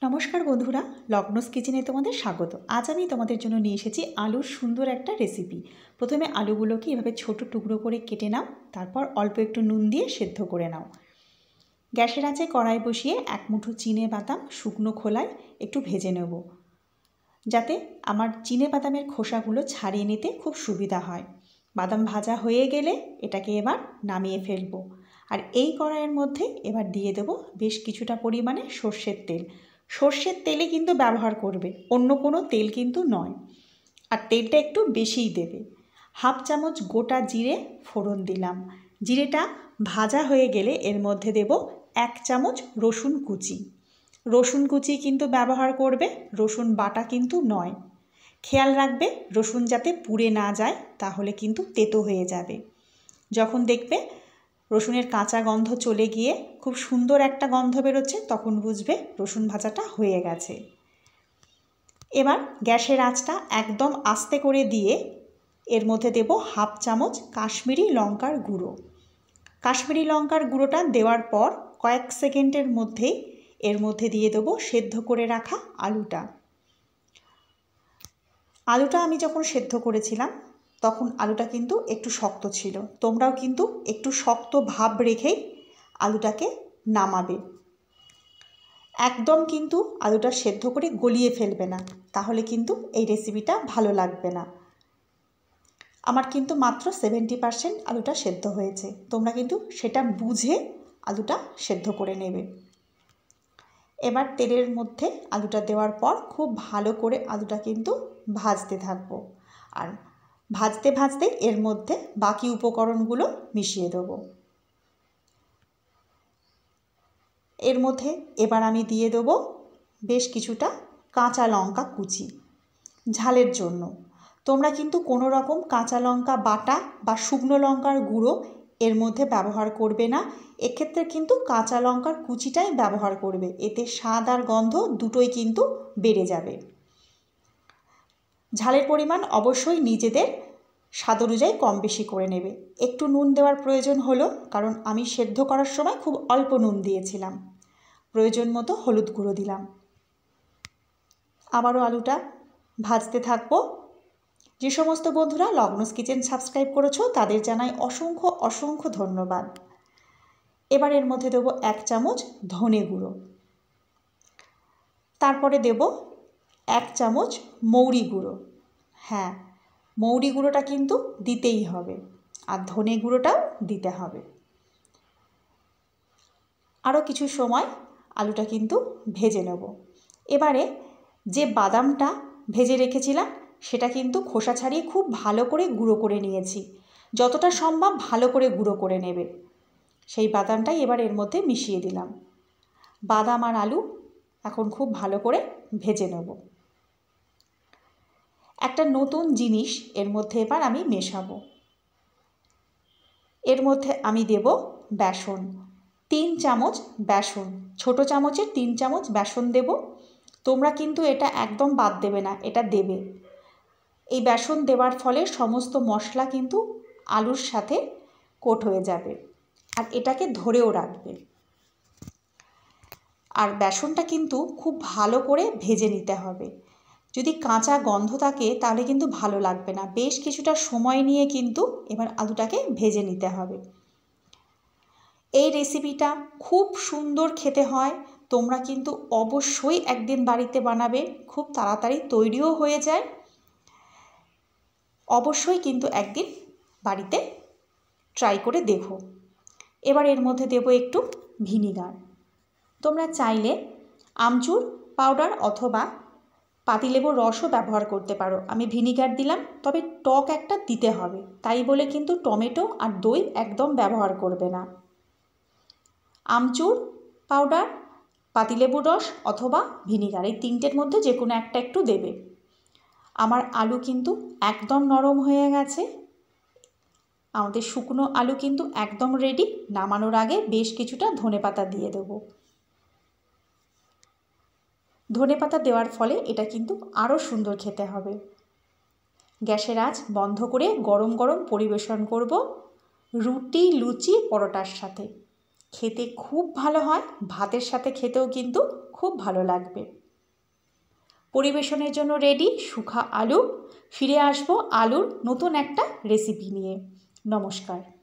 নমস্কার বন্ধুরা, লগ্নস কিচেনে তোমাদের স্বাগত। আজ আমি তোমাদের জন্য নিয়ে এসেছি আলুর সুন্দর একটা রেসিপি। প্রথমে আলুগুলোকে এভাবে ছোট টুকরো করে কেটে নাও, তারপর অল্প একটু নুন দিয়ে সেদ্ধ করে নাও। গ্যাসের আঁচে কড়াই বসিয়ে এক মুঠো চিনে বাদাম শুকনো খোলায় একটু ভেজে নেব, যাতে আমার চিনে বাদামের খোসাগুলো ছাড়িয়ে নিতে খুব সুবিধা হয়। বাদাম ভাজা হয়ে গেলে এটাকে এবার নামিয়ে ফেলবো। আর এই কড়াইয়ের মধ্যে এবার দিয়ে দেবো বেশ কিছুটা পরিমাণে সর্ষের তেল। সর্ষের তেলে কিন্তু ব্যবহার করবে, অন্য কোনো তেল কিন্তু নয়। আর তেলটা একটু বেশিই দেবে। হাফ চামচ গোটা জিরে ফোড়ন দিলাম। জিরেটা ভাজা হয়ে গেলে এর মধ্যে দেব 1 চামচ রসুন কুচি। রসুন কুচি কিন্তু ব্যবহার করবে, রসুন বাটা কিন্তু নয়। খেয়াল রাখবে রসুন যাতে পুড়ে না যায়, তাহলে কিন্তু তেতো হয়ে যাবে। যখন দেখবে রসুনের কাঁচা গন্ধ চলে গিয়ে খুব সুন্দর একটা গন্ধ বেরোচ্ছে, তখন বুঝবে রসুন ভাজাটা হয়ে গেছে। এবার গ্যাসের আঁচটা একদম আস্তে করে দিয়ে এর মধ্যে দেব হাফ চামচ কাশ্মীরি লঙ্কার গুঁড়ো। কাশ্মীরি লঙ্কার গুঁড়োটা দেওয়ার পর কয়েক সেকেন্ডের মধ্যেই এর মধ্যে দিয়ে দেবো সেদ্ধ করে রাখা আলুটা। আলুটা আমি যখন সেদ্ধ করেছিলাম তখন আলুটা কিন্তু একটু শক্ত ছিল। তোমরাও কিন্তু একটু শক্ত ভাব রেখেই আলুটাকে নামাবে। একদম কিন্তু আলুটা সেদ্ধ করে গলিয়ে ফেলবে না, তাহলে কিন্তু এই রেসিপিটা ভালো লাগবে না। আমার কিন্তু মাত্র 70% আলুটা সেদ্ধ হয়েছে, তোমরা কিন্তু সেটা বুঝে আলুটা সেদ্ধ করে নেবে। এবার তেলের মধ্যে আলুটা দেওয়ার পর খুব ভালো করে আলুটা কিন্তু ভাজতে থাকবো। আর ভাজতে ভাজতে এর মধ্যে বাকি উপকরণগুলো মিশিয়ে দেবো। এর মধ্যে এবার আমি দিয়ে দেবো বেশ কিছুটা কাঁচা লঙ্কা কুচি ঝালের জন্য। তোমরা কিন্তু কোনো রকম কাঁচা লঙ্কা বাটা বা শুকনো লঙ্কার গুঁড়ো এর মধ্যে ব্যবহার করবে না। এক্ষেত্রে কিন্তু কাঁচা লঙ্কার কুচিটাই ব্যবহার করবে, এতে স্বাদ আর গন্ধ দুটোই কিন্তু বেড়ে যাবে। ঝালের পরিমাণ অবশ্যই নিজেদের স্বাদ অনুযায়ী কম বেশি করে নেবে। একটু নুন দেওয়ার প্রয়োজন হলো, কারণ আমি সেদ্ধ করার সময় খুব অল্প নুন দিয়েছিলাম। প্রয়োজন মতো হলুদ গুঁড়ো দিলাম। আবারও আলুটা ভাজতে থাকবো। যে সমস্ত বন্ধুরা লগ্নস কিচেন সাবস্ক্রাইব করেছো তাদের জানাই অসংখ্য অসংখ্য ধন্যবাদ। এবার এর মধ্যে দেবো 1 চামচ ধনে গুঁড়ো, তারপরে দেব 1 চামচ মৌরি গুঁড়ো। হ্যাঁ, মৌরি গুঁড়োটা কিন্তু দিতেই হবে, আর ধনে গুঁড়োটাও দিতে হবে। আরও কিছু সময় আলুটা কিন্তু ভেজে নেব। এবারে যে বাদামটা ভেজে রেখেছিলাম সেটা কিন্তু খোসা ছাড়িয়ে খুব ভালো করে গুঁড়ো করে নিয়েছি। যতটা সম্ভব ভালো করে গুঁড়ো করে নেবে। সেই বাদামটাই এবার এর মধ্যে মিশিয়ে দিলাম। বাদাম আর আলু এখন খুব ভালো করে ভেজে নেব। একটা নতুন জিনিস এর মধ্যে এবার আমি মেশাবো। এর মধ্যে আমি দেব বেসন, 3 চামচ বেসন। ছোটো চামচের 3 চামচ বেসন দেব। তোমরা কিন্তু এটা একদম বাদ দেবে না, এটা দেবে। এই বেসন দেওয়ার ফলে সমস্ত মশলা কিন্তু আলুর সাথে কোট হয়ে যাবে, আর এটাকে ধরেও রাখবে। আর বেসনটা কিন্তু খুব ভালো করে ভেজে নিতে হবে। যদি কাঁচা গন্ধ থাকে তাহলে কিন্তু ভালো লাগবে না। বেশ কিছুটা সময় নিয়ে কিন্তু এবার আলুটাকে ভেজে নিতে হবে। এই রেসিপিটা খুব সুন্দর খেতে হয়। তোমরা কিন্তু অবশ্যই একদিন বাড়িতে বানাবে, খুব তাড়াতাড়ি তৈরিও হয়ে যায়। অবশ্যই কিন্তু একদিন বাড়িতে ট্রাই করে দেখো। এবার এর মধ্যে দেবো একটু ভিনিগার। তোমরা চাইলে আমচুর পাউডার অথবা পাতিলেবুর রসও ব্যবহার করতে পারো। আমি ভিনিগার দিলাম, তবে টক একটা দিতে হবে, তাই বলে কিন্তু টমেটো আর দই একদম ব্যবহার করবে না। আমচুর পাউডার, পাতিলেবুর রস অথবা ভিনিগার, এই তিনটের মধ্যে যে কোনো একটা একটু দেবে। আমার আলু কিন্তু একদম নরম হয়ে গেছে। আমাদের শুকনো আলু কিন্তু একদম রেডি। নামানোর আগে বেশ কিছুটা ধনেপাতা দিয়ে দেবো। ধনেপাতা দেওয়ার ফলে এটা কিন্তু আরও সুন্দর খেতে হবে। গ্যাসের আঁচ বন্ধ করে গরম গরম পরিবেশন করব রুটি, লুচি, পরোটার সাথে। খেতে খুব ভালো হয়, ভাতের সাথে খেতেও কিন্তু খুব ভালো লাগবে। পরিবেশনের জন্য রেডি শুখা আলু। ফিরে আসবো আলুর নতুন একটা রেসিপি নিয়ে। নমস্কার।